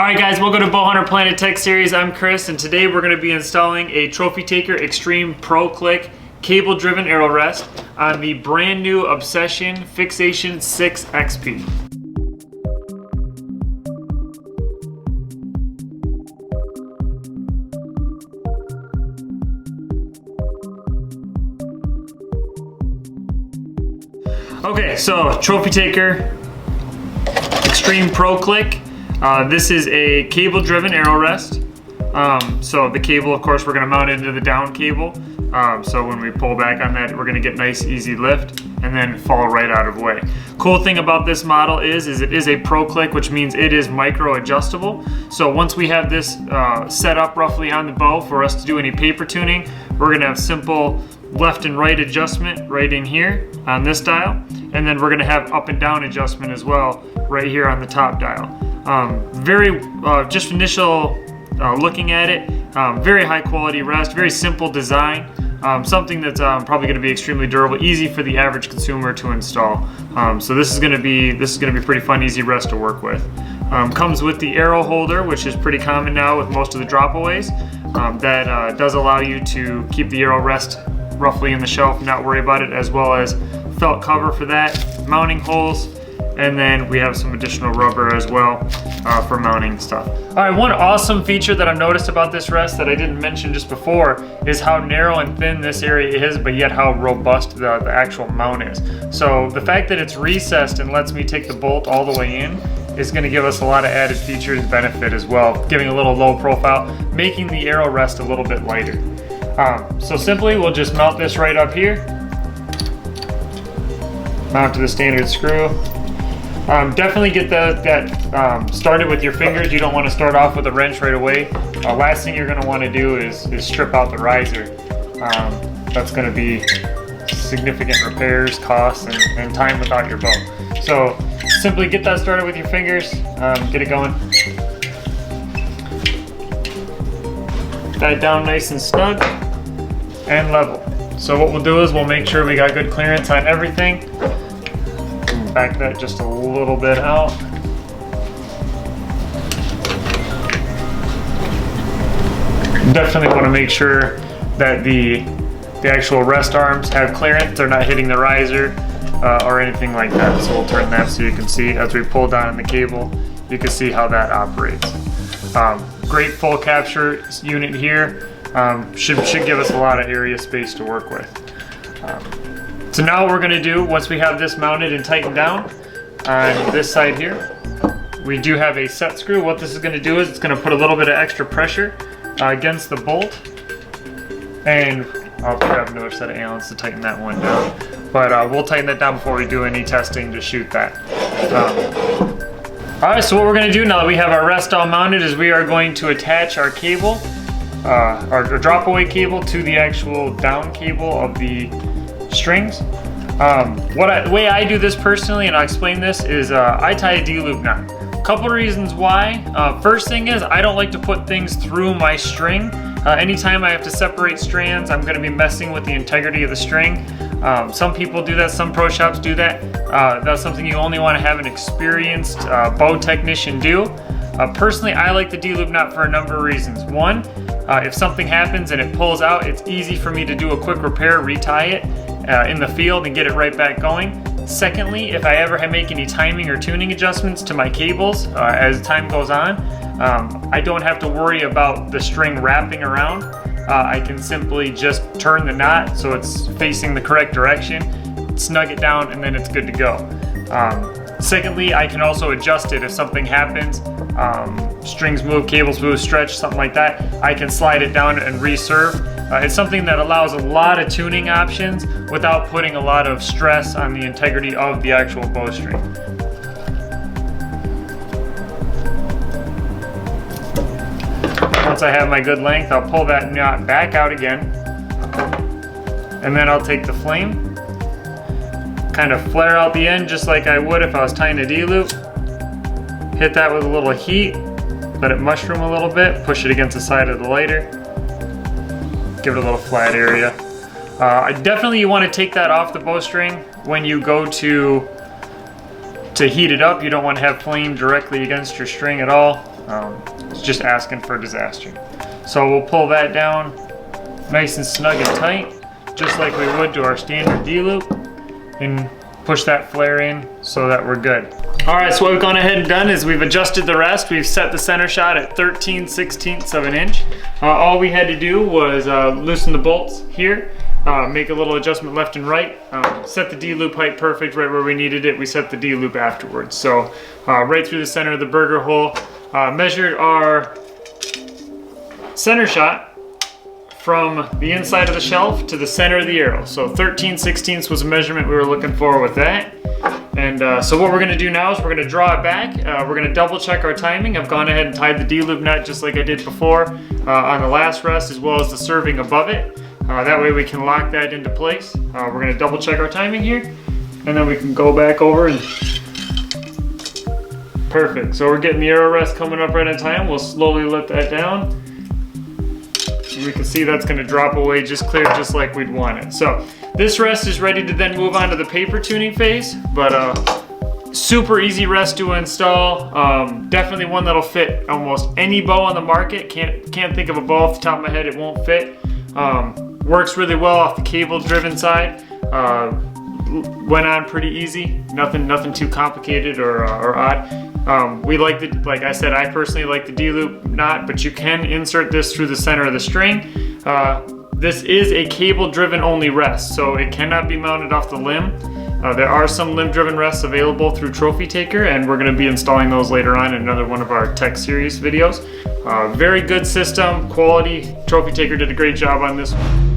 Alright guys, welcome to BowHunterPlanet Tech Series. I'm Chris, and today we're going to be installing a Trophy Taker Xtreme Pro Click cable driven arrow rest on the brand new Obsession Fixation 6 XP. Okay, so Trophy Taker Xtreme Pro Click. This is a cable driven arrow rest. So the cable, of course, we're going to mount it into the down cable. So when we pull back on that, we're going to get nice easy lift and then fall right out of the way. Cool thing about this model is it is a Pro Click, which means it is micro adjustable. So once we have this set up roughly on the bow for us to do any paper tuning, we're going to have simple left and right adjustment right in here on this dial, and then we're going to have up and down adjustment as well right here on the top dial. Just initial looking at it, very high quality rest, very simple design, something that's probably going to be extremely durable, easy for the average consumer to install. So this is going to be pretty fun, easy rest to work with. Comes with the arrow holder, which is pretty common now with most of the dropaways. That does allow you to keep the arrow rest roughly in the shelf and not worry about it, as well as felt cover for that, mounting holes, and then we have some additional rubber as well for mounting stuff. All right, one awesome feature that I've noticed about this rest that I didn't mention just before is how narrow and thin this area is, but yet how robust the actual mount is. So the fact that it's recessed and lets me take the bolt all the way in is going to give us a lot of added features and benefit as well, giving a little low profile, making the arrow rest a little bit lighter. So simply we'll just mount this right up here, mount to the standard screw. Definitely get that started with your fingers. You don't want to start off with a wrench right away. Last thing you're going to want to do is strip out the riser. That's going to be significant repairs, costs, and time without your bow. So simply get that started with your fingers, get it going. That down nice and snug and level. So what we'll do is we'll make sure we got good clearance on everything. Back that just a little bit out. Definitely want to make sure that the actual rest arms have clearance. They're not hitting the riser or anything like that. So we'll turn that so you can see as we pull down the cable, you can see how that operates. Great full capture unit here. Should give us a lot of area space to work with. So now what we're going to do, once we have this mounted and tightened down on this side here, we do have a set screw. What this is going to do is it's going to put a little bit of extra pressure against the bolt, and I'll grab another set of Allens to tighten that one down. But we'll tighten that down before we do any testing to shoot that. Alright, so what we're going to do now that we have our rest all mounted is we are going to attach our cable, our drop-away cable, to the actual down cable of the strings. The way I do this personally, and I'll explain this, is I tie a D-loop knot. A couple reasons why. First thing is I don't like to put things through my string. Anytime I have to separate strands, I'm going to be messing with the integrity of the string. Some people do that, some pro shops do that. That's something you only want to have an experienced bow technician do. Personally, I like the D-loop knot for a number of reasons. One, if something happens and it pulls out, it's easy for me to do a quick repair, retie it in the field and get it right back going. Secondly, if I ever make any timing or tuning adjustments to my cables as time goes on, I don't have to worry about the string wrapping around. I can simply just turn the knot so it's facing the correct direction, snug it down, and then it's good to go. Secondly, I can also adjust it if something happens, strings move, cables move, stretch, something like that. I can slide it down and reserve. It's something that allows a lot of tuning options without putting a lot of stress on the integrity of the actual bowstring. Once I have my good length, I'll pull that knot back out again, and then I'll take the flame, kind of flare out the end just like I would if I was tying a D-loop, hit that with a little heat, let it mushroom a little bit, push it against the side of the lighter, give it a little flat area. Definitely you want to take that off the bowstring when you go to heat it up. You don't want to have flame directly against your string at all. It's just asking for disaster. So we'll pull that down nice and snug and tight, just like we would to our standard D-loop, and push that flare in so that we're good. All right, so what we've gone ahead and done is we've adjusted the rest. We've set the center shot at 13/16 of an inch. All we had to do was loosen the bolts here, make a little adjustment left and right, set the D-loop height perfect right where we needed it. We set the D-loop afterwards. So right through the center of the burger hole, measured our center shot from the inside of the shelf to the center of the arrow. So 13/16 was a measurement we were looking for with that. And so what we're gonna do now is we're gonna draw it back. We're gonna double check our timing. I've gone ahead and tied the D-loop nut just like I did before on the last rest, as well as the serving above it. That way we can lock that into place. We're gonna double check our timing here, and then we can go back over and perfect. So we're getting the arrow rest coming up right on time. We'll slowly let that down. We can see that's gonna drop away just clear, just like we'd want it. So this rest is ready to then move on to the paper tuning phase, but super easy rest to install. Definitely one that'll fit almost any bow on the market. Can't think of a bow off the top of my head it won't fit. Works really well off the cable driven side. Went on pretty easy, nothing too complicated or odd. We like like I said, I personally like the D-loop knot, but you can insert this through the center of the string. This is a cable driven only rest, so it cannot be mounted off the limb. There are some limb driven rests available through Trophy Taker, and we're gonna be installing those later on in another one of our Tech Series videos. Very good system, quality. Trophy Taker did a great job on this one.